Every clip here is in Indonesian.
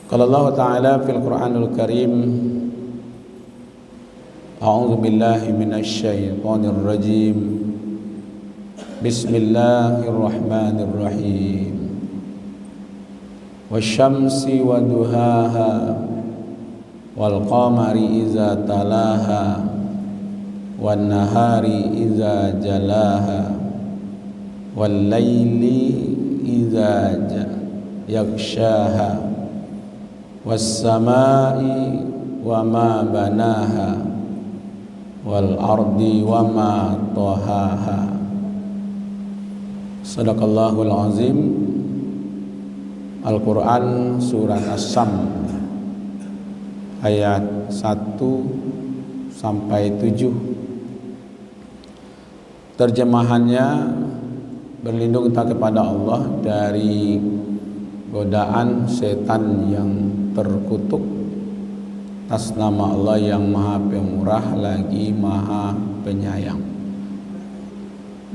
Qala Allah Ta'ala fil Qur'anul Karim, A'udzu billahi minasy syaithanir rajim. Bismillahirrahmanirrahim. Wasyamsi wa duhaha wal qamari iza talaha wan nahari iza jalaha wal laili iza yaghshaha was-samai wa ma banaha wal ardi wa ma tahaha. Sadaqallahul azim. Al-Quran Surat As-Sam ayat 1 sampai 7. Terjemahannya, berlindung kita kepada Allah dari godaan setan yang terkutuk atas nama Allah yang Maha Pemurah lagi Maha Penyayang.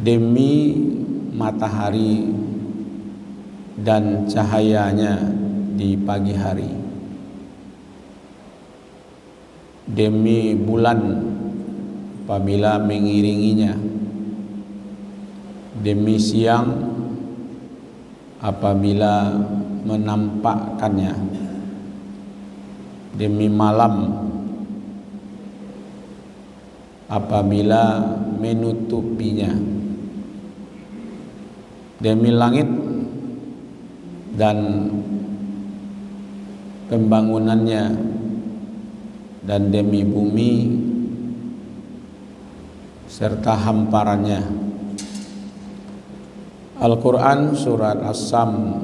Demi matahari dan cahayanya di pagi hari, demi bulan apabila mengiringinya, demi siang apabila menampakkannya, demi malam apabila menutupinya, demi langit dan pembangunannya, dan demi bumi serta hamparannya. Al-Quran Surat As-Sam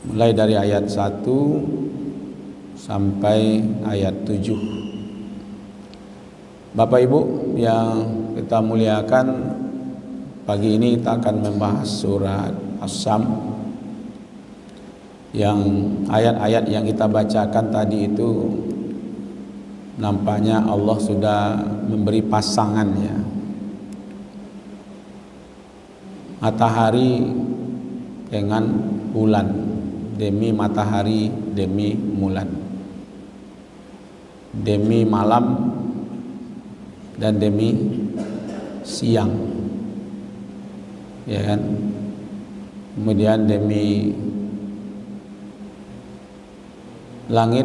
mulai dari ayat 1 sampai ayat 7. Bapak Ibu yang kita muliakan, pagi ini kita akan membahas Surat As-Sam yang ayat-ayat yang kita bacakan tadi itu nampaknya Allah sudah memberi pasangannya. Matahari dengan bulan, demi matahari, demi bulan, demi malam dan demi siang, ya kan? Kemudian demi langit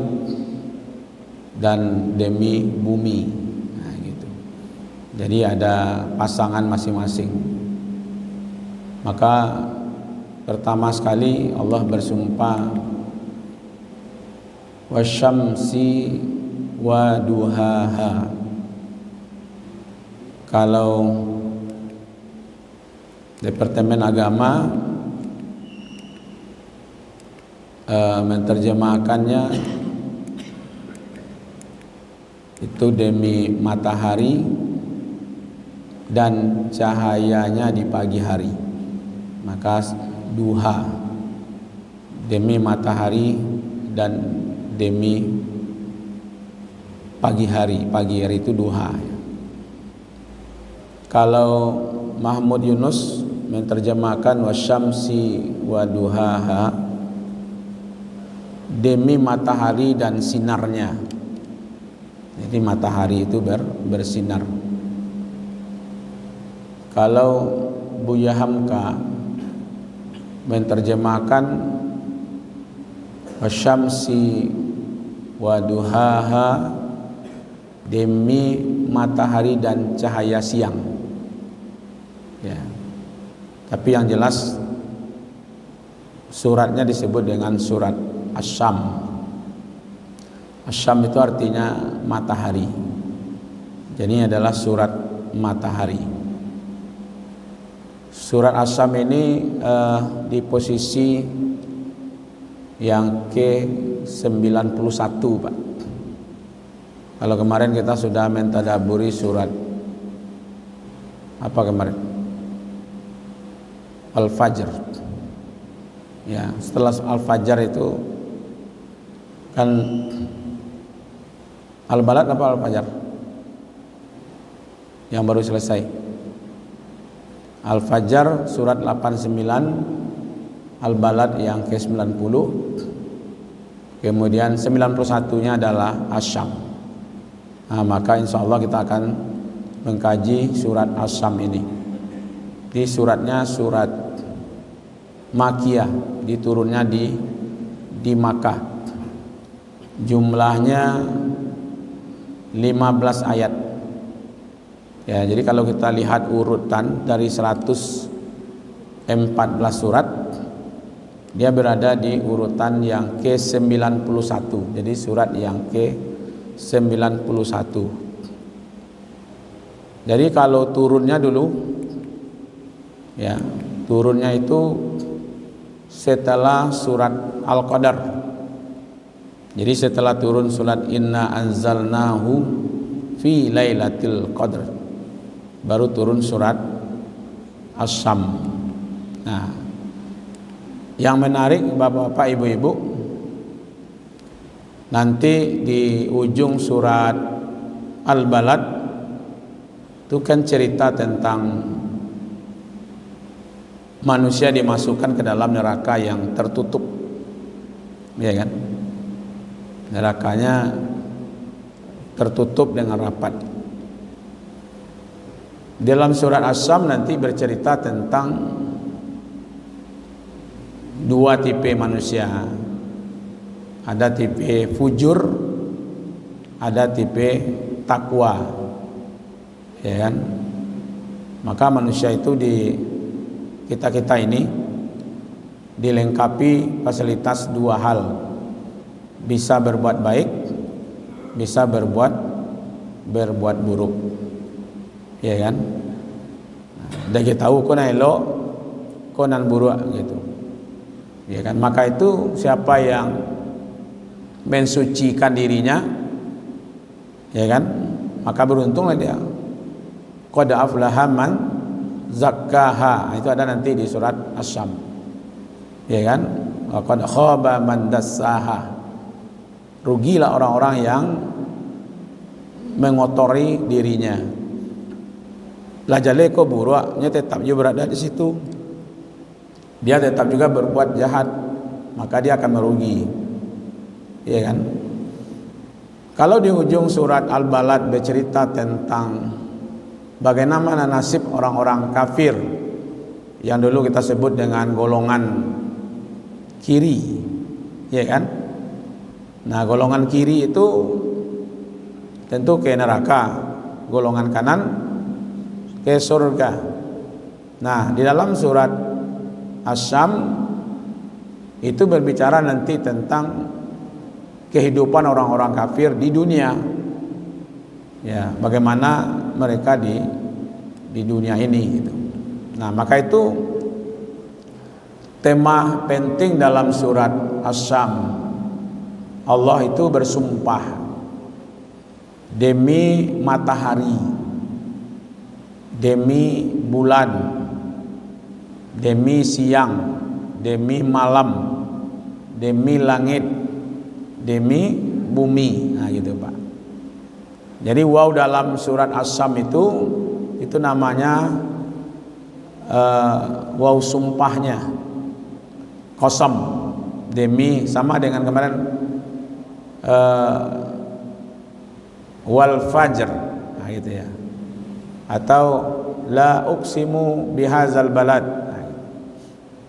dan demi bumi. Nah, gitu. Jadi ada pasangan masing-masing. Maka pertama sekali Allah bersumpah wasyamsi wa duhaha. Kalau Departemen Agama menerjemahkannya itu demi matahari dan cahayanya di pagi hari, maka duha, demi matahari dan demi pagi hari. Pagi hari itu duha. Kalau Mahmud Yunus menerjemahkan wasyamsi wa duhaha, demi matahari dan sinarnya. Jadi matahari itu bersinar. Kalau Buya Hamka menerjemahkan wasyamsi wa duhaha, demi matahari dan cahaya siang. Ya. Tapi yang jelas suratnya disebut dengan surat As-Sam. As-Sam itu artinya matahari. Jadi adalah surat matahari. Surat As-Sam ini di posisi yang ke-91, Pak. Kalau kemarin kita sudah mentadaburi surat apa kemarin? Al-Fajr. Ya, setelah Al-Fajr itu kan Al-Balad apa Al-Fajr? Yang baru selesai. Al-Fajr surat 89, Al-Balad yang ke-90, kemudian 91-nya adalah Asy-Syam. Nah, maka insya Allah kita akan mengkaji surat Asy-Syam ini. Di suratnya surat Makiyah, diturunnya di Makkah. Jumlahnya 15 ayat. Ya, jadi kalau kita lihat urutan dari 114 surat, dia berada di urutan yang ke-91. Jadi surat yang ke-91. Jadi kalau turunnya dulu, ya, turunnya itu setelah surat Al-Qadar. Jadi setelah turun surat Inna anzalnahu fi lailatul qadr, baru turun surat Asy-Syam. Nah, yang menarik Bapak-bapak, Ibu-ibu, nanti di ujung surat Al-Balad itu kan cerita tentang manusia dimasukkan ke dalam neraka yang tertutup, ya kan? Nerakanya tertutup dengan rapat. Dalam surat Asy-Syam nanti bercerita tentang dua tipe manusia. Ada tipe fujur, ada tipe takwa, ya kan? Maka manusia itu di kita ini dilengkapi fasilitas dua hal. Bisa berbuat baik, bisa berbuat buruk, ya kan? Dan kita tahu konan elok, konan buruk gitu, ya kan? Maka itu siapa yang mensucikan dirinya, ya kan? Maka beruntunglah dia. Qad aflaha man zakkaha, itu ada nanti di surat Asy-Syam, ya kan? Wa qad khaba man dassaha, rugilah orang-orang yang mengotori dirinya. Lajale ko buruknya tetap dia berada di situ, dia tetap juga berbuat jahat, maka dia akan merugi, ya kan? Kalau di ujung surat Al-Balad bercerita tentang bagaimana nasib orang-orang kafir yang dulu kita sebut dengan golongan kiri, ya kan? Nah, golongan kiri itu tentu ke neraka, golongan kanan ke surga. Nah, di dalam surat Asy-Syam itu berbicara nanti tentang kehidupan orang-orang kafir di dunia. Ya, bagaimana mereka di dunia ini gitu. Nah, maka itu tema penting dalam surat Asy-Syam. Allah itu bersumpah demi matahari, demi bulan, demi siang, demi malam, demi langit, demi bumi. Nah, gitu Pak. Jadi waw dalam surat Asy-Syam itu namanya waw sumpahnya, qasam, demi, sama dengan kemarin wal fajr, nah, gitu ya, atau la uqsimu bihadzal balad,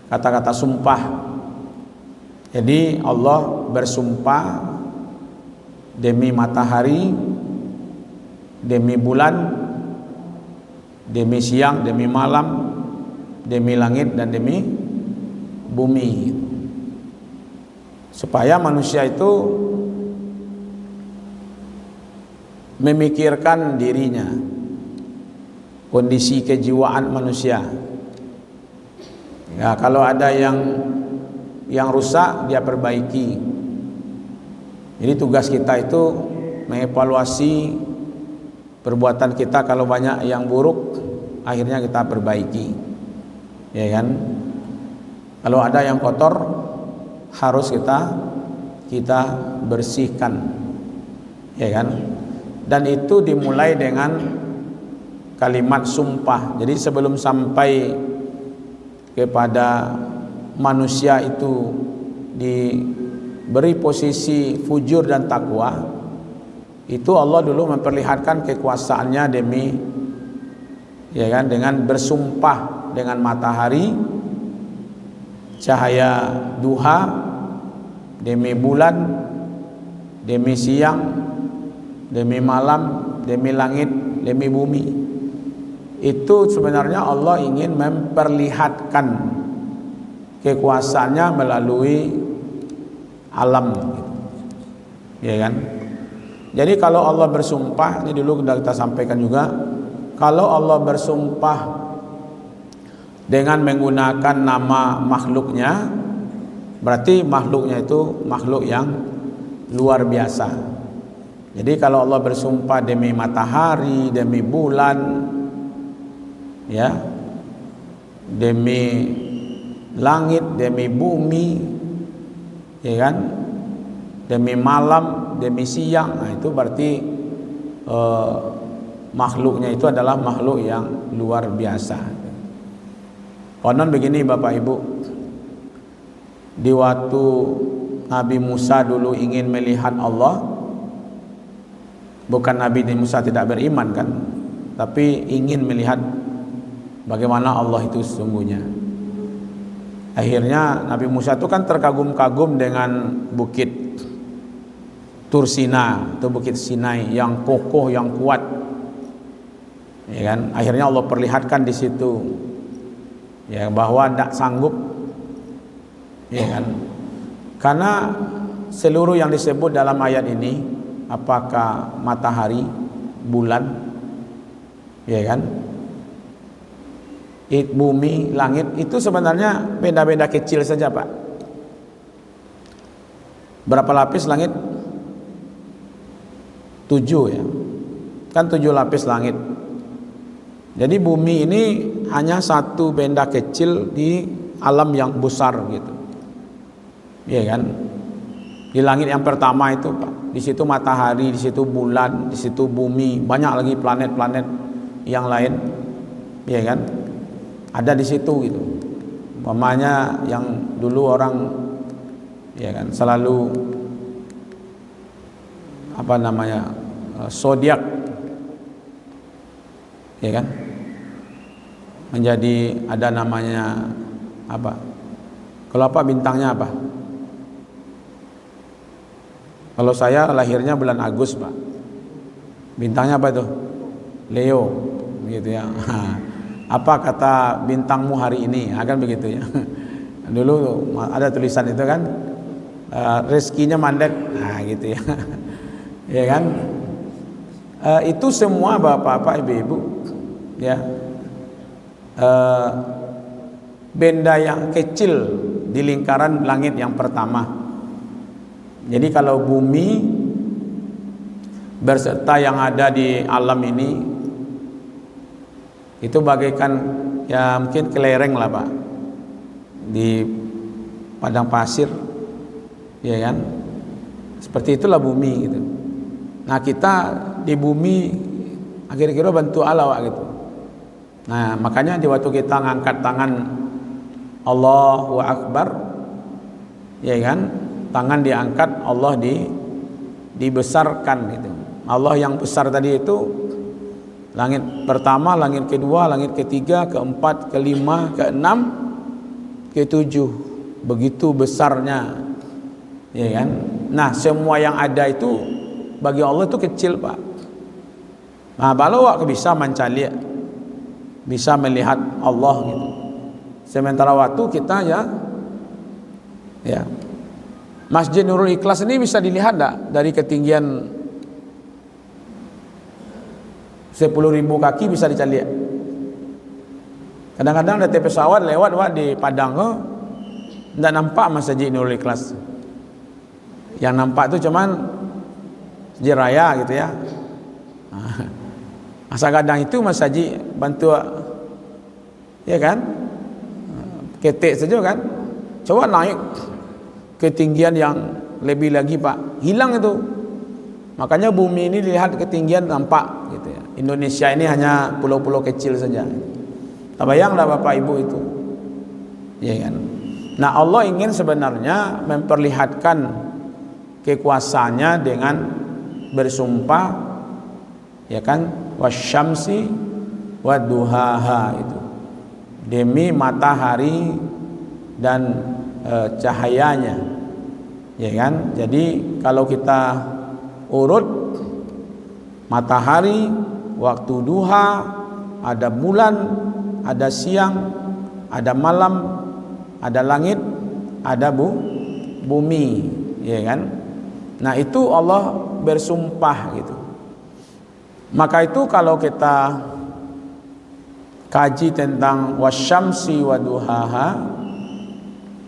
kata-kata sumpah. Jadi Allah bersumpah demi matahari, demi bulan, demi siang, demi malam, demi langit, dan demi bumi, supaya manusia itu memikirkan dirinya, kondisi kejiwaan manusia. Ya, kalau ada yang rusak dia perbaiki. Jadi tugas kita itu mengevaluasi perbuatan kita. Kalau banyak yang buruk, akhirnya kita perbaiki, ya kan? Kalau ada yang kotor, harus kita bersihkan, ya kan? Dan itu dimulai dengan kalimat sumpah. Jadi sebelum sampai kepada manusia itu diberi posisi fujur dan takwa, itu Allah dulu memperlihatkan kekuasaannya demi, ya kan, dengan bersumpah dengan matahari, cahaya duha, demi bulan, demi siang, demi malam, demi langit, demi bumi. Itu sebenarnya Allah ingin memperlihatkan kekuasaannya melalui alam, ya kan. Jadi kalau Allah bersumpah, ini dulu sudah kita sampaikan juga, kalau Allah bersumpah dengan menggunakan nama makhluknya, berarti makhluknya itu makhluk yang luar biasa. Jadi kalau Allah bersumpah demi matahari, demi bulan, ya, demi langit, demi bumi, ya kan, demi malam, demi siang, nah itu berarti makhluknya itu adalah makhluk yang luar biasa. Konon begini Bapak Ibu, di waktu Nabi Musa dulu ingin melihat Allah, bukan Nabi Musa tidak beriman kan, tapi ingin melihat bagaimana Allah itu sesungguhnya. Akhirnya Nabi Musa itu kan terkagum-kagum dengan bukit Tursina atau bukit Sinai yang kokoh, yang kuat, ya kan. Akhirnya Allah perlihatkan di situ, ya, bahwa tidak sanggup, ya kan. Karena seluruh yang disebut dalam ayat ini, apakah matahari, bulan, ya kan, bumi, langit, itu sebenarnya benda-benda kecil saja Pak. Berapa lapis langit? 7 ya, kan 7 lapis langit. Jadi bumi ini hanya satu benda kecil di alam yang besar gitu, ya kan. Di langit yang pertama itu Pak, di situ matahari, di situ bulan, di situ bumi, banyak lagi planet-planet yang lain, ya kan, ada di situ gitu. Umpamanya yang dulu orang, ya kan, selalu apa namanya, zodiak, ya kan, menjadi ada namanya apa, kalau apa bintangnya apa. Kalau saya lahirnya bulan Agustus Pak, bintangnya apa itu? Leo, gitu ya. Apa kata bintangmu hari ini, akan begitu ya. Dulu ada tulisan itu kan, rezekinya mandek, nah gitu ya. Ya kan, itu semua bapak-bapak, ibu-ibu, ya, benda yang kecil di lingkaran langit yang pertama. Jadi kalau bumi berserta yang ada di alam ini itu bagaikan, ya mungkin kelereng lah Pak, di padang pasir, ya kan, seperti itulah bumi gitu. Nah kita di bumi akhir-akhir bentuk Allah gitu. Nah makanya di waktu kita ngangkat tangan Allahu Akbar, ya kan, tangan diangkat, Allah dibesarkan gitu. Allah yang besar tadi itu langit pertama, langit kedua, langit ketiga, keempat, kelima, keenam, ketujuh, begitu besarnya, ya kan. Nah semua yang ada itu bagi Allah itu kecil Pak. Nah kalau aku bisa mencari, bisa melihat Allah gitu. Sementara waktu kita ya Masjid Nurul Ikhlas ini bisa dilihat tak dari ketinggian 10.000 kaki bisa dicari. Kadang-kadang ada pesawat lewat Pak di Padang, tidak nampak Masjid Nurul Ikhlas. Yang nampak itu cuman Masjid Raya gitu ya. Masa kadang itu masjid bantu, ya kan, ketek saja kan. Coba naik ketinggian yang lebih lagi Pak, hilang itu. Makanya bumi ini dilihat ketinggian nampak gitu ya. Indonesia ini hanya pulau-pulau kecil saja. Tak bayanglah Bapak Ibu itu, ya kan. Nah Allah ingin sebenarnya memperlihatkan kekuasaannya dengan bersumpah, ya kan, wasyamsi waduhaha, itu demi matahari dan cahayanya, ya kan. Jadi kalau kita urut matahari, waktu duha, ada bulan, ada siang, ada malam, ada langit, ada bumi, ya kan. Nah itu Allah bersumpah gitu. Maka itu kalau kita kaji tentang wasyamsi waduhaha,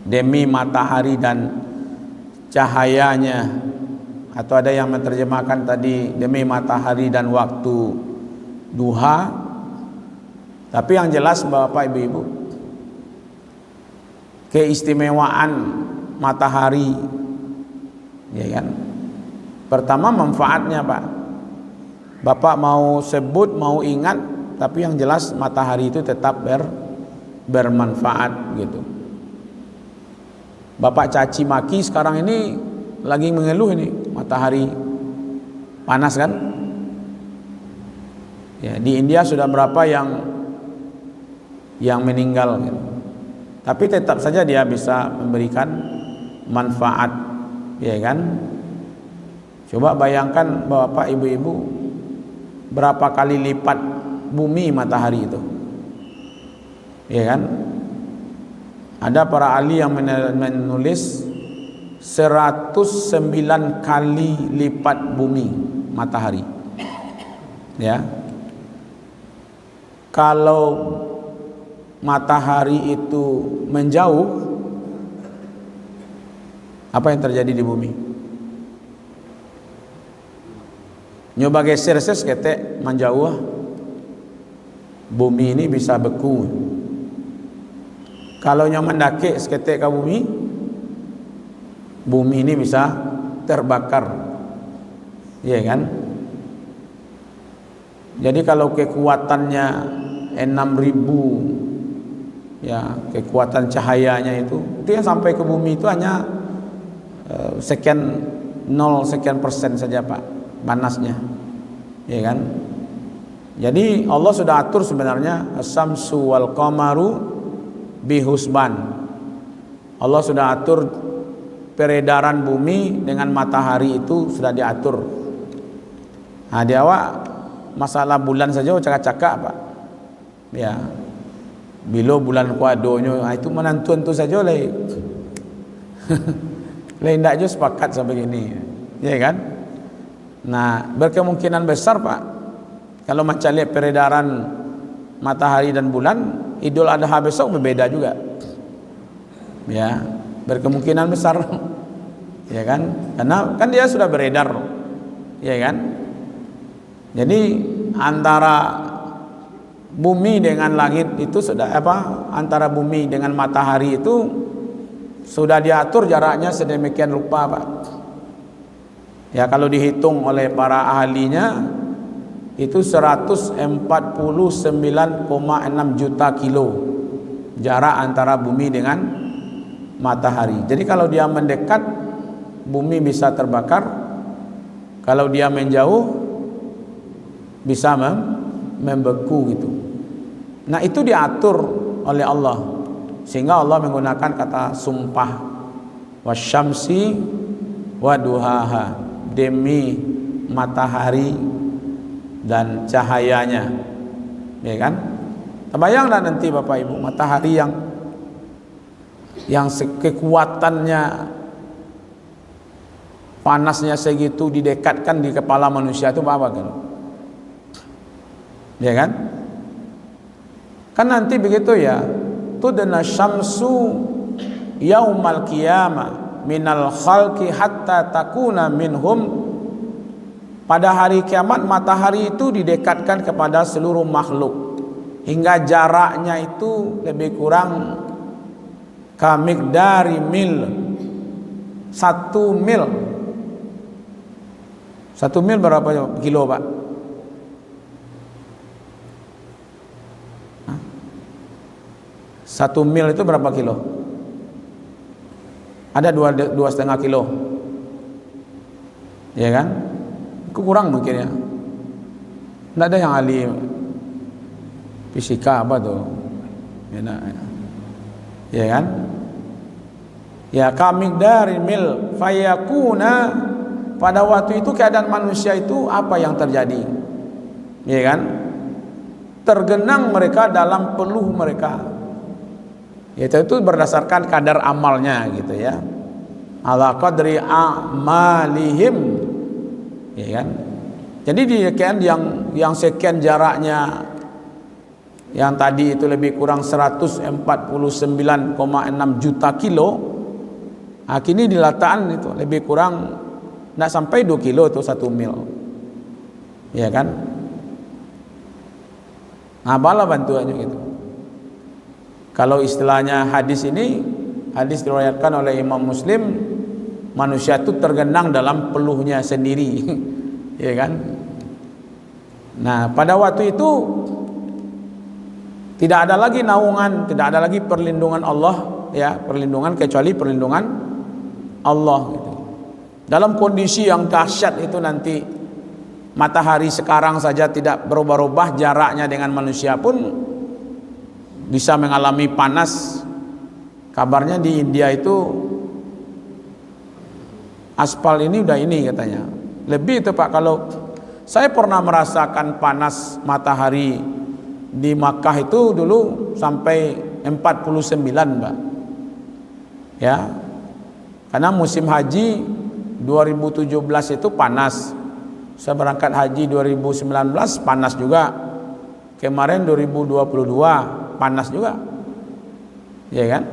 demi matahari dan cahayanya, atau ada yang menerjemahkan tadi demi matahari dan waktu duha. Tapi yang jelas Bapak Ibu-ibu, keistimewaan matahari, ya kan. Pertama manfaatnya Pak. Bapak mau sebut, mau ingat, tapi yang jelas matahari itu tetap bermanfaat gitu. Bapak caci maki sekarang ini lagi mengeluh ini, matahari panas kan? Ya, di India sudah berapa yang meninggal gitu. Tapi tetap saja dia bisa memberikan manfaat, ya kan? Coba bayangkan Bapak Ibu-ibu, berapa kali lipat bumi matahari itu, ya kan. Ada para ahli yang menulis 109 kali lipat bumi matahari, ya. Kalau matahari itu menjauh, apa yang terjadi di bumi? Nyoba geser ketek menjauh, bumi ini bisa beku. Kalau nyoba mendaki seketek ke bumi ini bisa terbakar, ya kan. Jadi kalau kekuatannya 6.000, ya, kekuatan cahayanya itu yang sampai ke bumi itu hanya sekian persen saja Pak panasnya, ya kan. Jadi Allah sudah atur sebenarnya as-samsu wal qamaru bihusban. Allah sudah atur peredaran bumi dengan matahari itu sudah diatur. Nah, di awak masalah bulan saja cakap-cakap Pak. Ya. Bila bulan kuadonyo, itu menantu-antu saja lah. Lain tak je sepakat sampai gini. Ya kan? Nah, berkemungkinan besar Pak, kalau macam lihat peredaran matahari dan bulan, Idul Adha besok berbeda juga. Ya, berkemungkinan besar. Ya kan? Karena kan dia sudah beredar. Ya kan? Jadi antara bumi dengan langit itu sudah antara bumi dengan matahari itu sudah diatur jaraknya sedemikian rupa Pak. Ya, kalau dihitung oleh para ahlinya itu 149,6 juta kilo jarak antara bumi dengan matahari. Jadi kalau dia mendekat, bumi bisa terbakar. Kalau dia menjauh, bisa membeku gitu. Nah, itu diatur oleh Allah, sehingga Allah menggunakan kata sumpah, wasyamsi waduhaha, demi matahari dan cahayanya, ya kan. Terbayanglah nanti Bapak Ibu, matahari yang kekuatannya, panasnya segitu didekatkan di kepala manusia itu apa kan? Ya kan? Kan nanti begitu ya, tudna syamsu yaumal qiyamah minal khalqi hatta takuna minhum. Pada hari kiamat matahari itu didekatkan kepada seluruh makhluk hingga jaraknya itu lebih kurang kamikdari mil. 1 mil. 1 mil berapa kilo Pak? 1 mil itu berapa kilo? Ada 2,5 kilo. ya kan? Kurang mungkin ya. Tidak ada yang ahli fisika apa tuh, ya kan? Ya kamigdari mil fayakuna, pada waktu itu keadaan manusia itu apa yang terjadi, ya kan? Tergenang mereka dalam peluh mereka, itu berdasarkan kadar amalnya gitu ya, ala qadri amalihim, ya kan? Jadi di yang sekian jaraknya, yang tadi itu lebih kurang 149,6 juta kilo, kini di Lataan itu lebih kurang tidak sampai 2 kilo itu 1 mil, ya kan? Nah, bala bantuannya gitu. Kalau istilahnya hadis ini, hadis diriwayatkan oleh Imam Muslim, manusia itu tergenang dalam peluhnya sendiri, ya kan? Nah, pada waktu itu tidak ada lagi naungan, tidak ada lagi perlindungan Allah, ya, perlindungan kecuali perlindungan Allah gitu. Dalam kondisi yang dahsyat itu nanti, matahari sekarang saja tidak berubah-ubah jaraknya dengan manusia pun bisa mengalami panas. Kabarnya di India itu aspal ini udah ini katanya. Lebih itu Pak, kalau saya pernah merasakan panas matahari di Makkah itu dulu sampai 49 Mbak. Ya. Karena musim haji 2017 itu panas. Saya berangkat haji 2019 panas juga. Kemarin 2022 panas juga. Ya kan?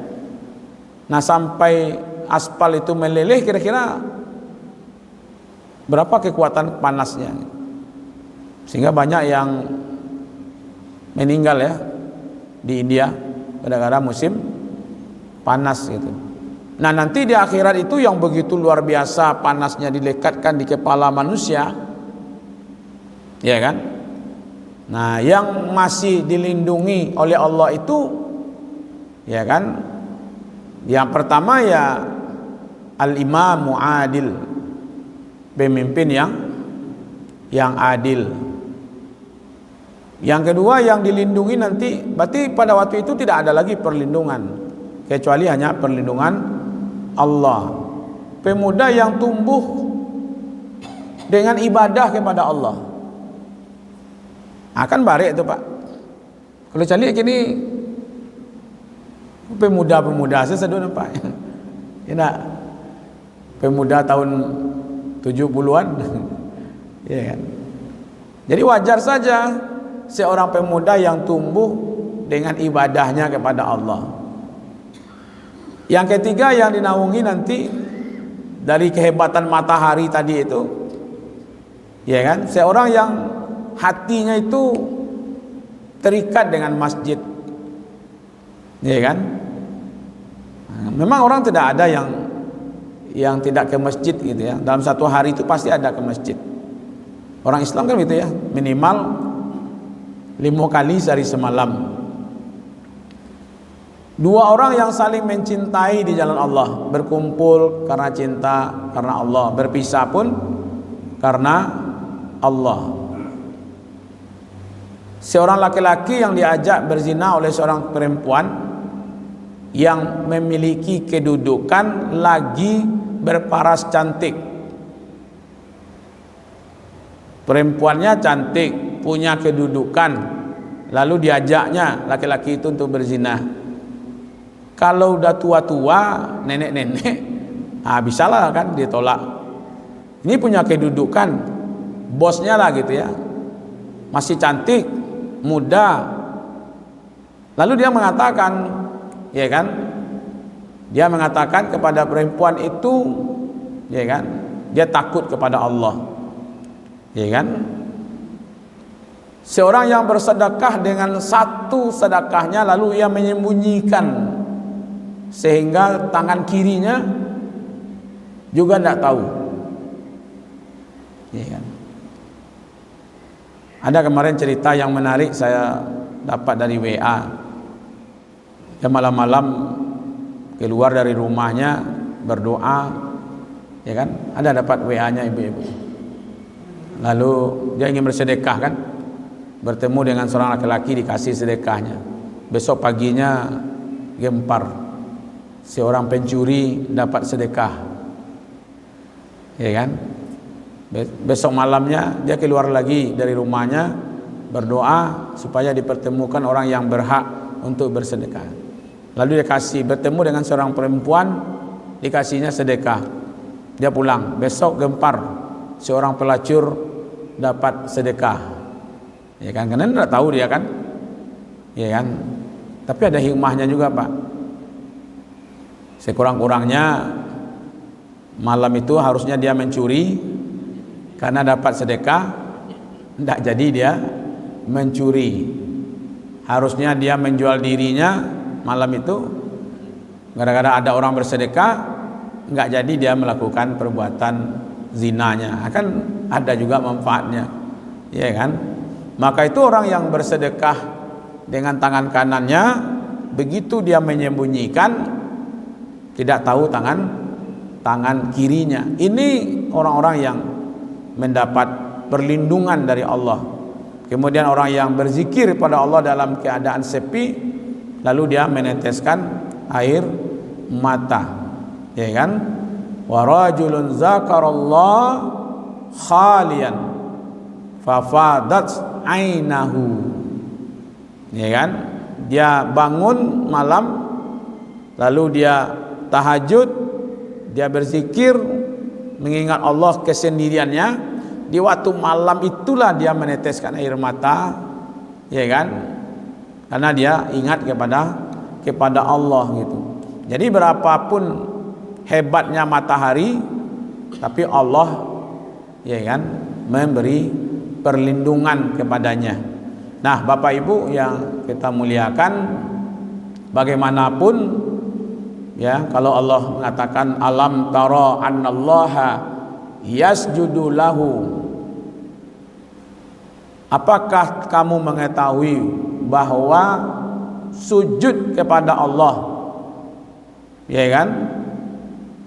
Nah, sampai aspal itu meleleh kira-kira berapa kekuatan panasnya? Sehingga banyak yang meninggal ya di India gara-gara musim panas gitu. Nah, nanti di akhirat itu yang begitu luar biasa panasnya dilekatkan di kepala manusia, ya kan? Nah, yang masih dilindungi oleh Allah itu, ya kan? Yang pertama ya al-imamu adil, pemimpin yang adil. Yang kedua yang dilindungi nanti, berarti pada waktu itu tidak ada lagi perlindungan kecuali hanya perlindungan Allah. Pemuda yang tumbuh dengan ibadah kepada Allah, akan barik itu Pak. Kalau cari gini pemuda-pemuda sesedon Pak, ya, pemuda tahun 70-an, ya kan? Jadi wajar saja seorang pemuda yang tumbuh dengan ibadahnya kepada Allah. Yang ketiga yang dinaungi nanti dari kehebatan matahari tadi itu, ya kan? Seorang yang hatinya itu terikat dengan masjid, ya kan? Memang orang tidak ada yang tidak ke masjid gitu ya. Dalam satu hari itu pasti ada ke masjid. Orang Islam kan gitu ya, minimal 5 kali sehari semalam. 2 orang yang saling mencintai di jalan Allah, berkumpul karena cinta karena Allah, berpisah pun karena Allah. Seorang laki-laki yang diajak berzina oleh seorang perempuan yang memiliki kedudukan lagi berparas cantik. Perempuannya cantik, punya kedudukan, lalu diajaknya laki-laki itu untuk berzina. Kalau udah tua-tua, nenek-nenek, bisalah kan ditolak. Ini punya kedudukan, bosnya lah gitu ya, masih cantik, muda. Lalu dia mengatakan, ya kan, dia mengatakan kepada perempuan itu, ya kan, dia takut kepada Allah, ya kan. Seorang yang bersedekah dengan satu sedekahnya lalu ia menyembunyikan sehingga tangan kirinya juga tidak tahu, ya kan. Ada kemarin cerita yang menarik saya dapat dari WA. Dia malam-malam keluar dari rumahnya berdoa, ya kan? Ada dapat WA-nya ibu-ibu. Lalu dia ingin bersedekah kan, bertemu dengan seorang laki-laki, dikasih sedekahnya. Besok paginya gempar, seorang pencuri dapat sedekah, ya kan? Besok malamnya dia keluar lagi dari rumahnya, berdoa supaya dipertemukan orang yang berhak untuk bersedekah. Lalu dia bertemu dengan seorang perempuan, dikasihnya sedekah. Dia pulang, besok gempar, seorang pelacur dapat sedekah, ya kan? Karena tidak tahu dia kan, ya kan? Tapi ada hikmahnya juga Pak. Sekurang-kurangnya malam itu harusnya dia mencuri, karena dapat sedekah, tidak jadi dia mencuri. Harusnya dia menjual dirinya malam itu, gara-gara ada orang bersedekah, nggak jadi dia melakukan perbuatan zinanya. Akan ada juga manfaatnya, ya kan? Maka itu orang yang bersedekah dengan tangan kanannya, begitu dia menyembunyikan, tidak tahu tangan kirinya. Ini orang-orang yang mendapat perlindungan dari Allah. Kemudian orang yang berzikir pada Allah dalam keadaan sepi, lalu dia meneteskan air mata, ya kan? Wa rajulun zakarallah khalian fafadat ainahu, ya kan? Dia bangun malam, lalu dia tahajud, dia berzikir, mengingat Allah kesendiriannya. Di waktu malam itulah dia meneteskan air mata, ya kan? Karena dia ingat kepada Allah gitu. Jadi berapapun hebatnya matahari, tapi Allah, ya kan, memberi perlindungan kepadanya. Nah, Bapak Ibu yang kita muliakan, bagaimanapun ya, kalau Allah mengatakan alam tara annallaha yasjudu lahu, apakah kamu mengetahui bahwa sujud kepada Allah, ya kan,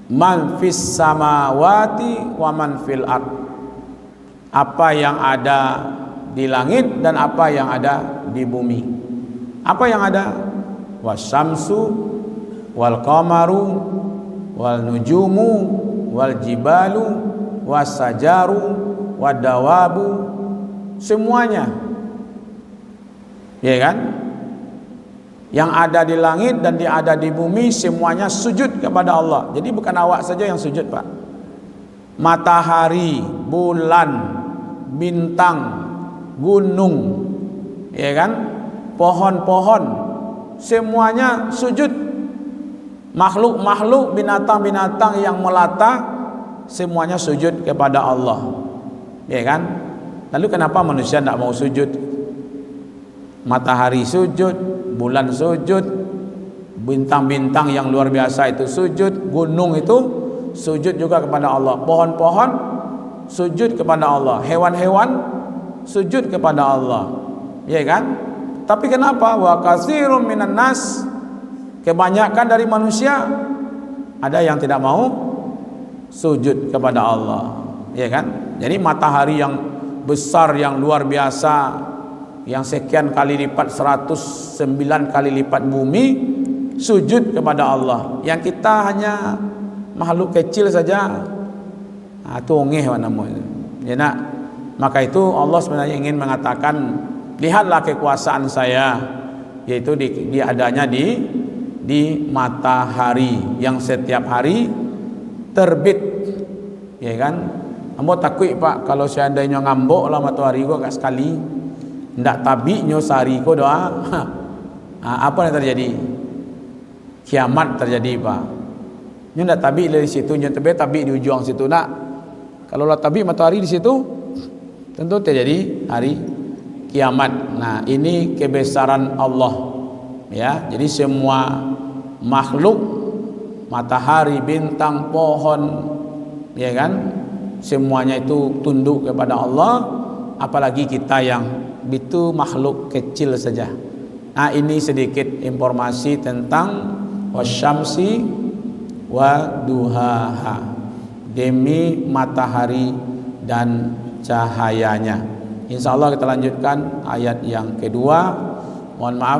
man fis samawati wa man fil ard, apa yang ada di langit dan apa yang ada di bumi. Apa yang ada? Wasyamsu wal qamaru wal nujumu wal jibalu wasajaru wadawabu, semuanya, ya kan? Yang ada di langit dan yang ada di bumi, semuanya sujud kepada Allah. Jadi bukan awak saja yang sujud Pak. Matahari, bulan, bintang, gunung, ya kan? Pohon-pohon, semuanya sujud. Makhluk-makhluk, binatang-binatang yang melata, semuanya sujud kepada Allah, ya kan? Lalu kenapa manusia tidak mau sujud? Matahari sujud, bulan sujud, bintang-bintang yang luar biasa itu sujud, gunung itu sujud juga kepada Allah, pohon-pohon sujud kepada Allah, hewan-hewan sujud kepada Allah, ya kan? Tapi kenapa? Wa katsirum minan nas, kebanyakan dari manusia ada yang tidak mau sujud kepada Allah, ya kan? Jadi matahari yang besar, yang luar biasa, yang sekian kali lipat, 109 kali lipat bumi, sujud kepada Allah. Yang kita hanya makhluk kecil saja, tongeh namanya. Ya nak, maka itu Allah sebenarnya ingin mengatakan, lihatlah kekuasaan saya, yaitu di adanya di matahari yang setiap hari terbit, ya kan? Ambo takut Pak, kalau seandainya ngambok lah matahari gua agak sekali, ndak tabiknya sehari ko doa, apa yang terjadi? Kiamat terjadi Pak. Nyo ndak tabik dari situ, nyo tabik di ujung situ nak. Kalau lah tabik matahari di situ, tentu terjadi hari kiamat. Nah, ini kebesaran Allah, ya. Jadi semua makhluk, matahari, bintang, pohon, ya kan, semuanya itu tunduk kepada Allah. Apalagi kita yang itu makhluk kecil saja. Nah, ini sedikit informasi tentang wasyamsi wa duhaha. demi matahari dan cahayanya. Insya Allah kita lanjutkan ayat yang kedua. Mohon maaf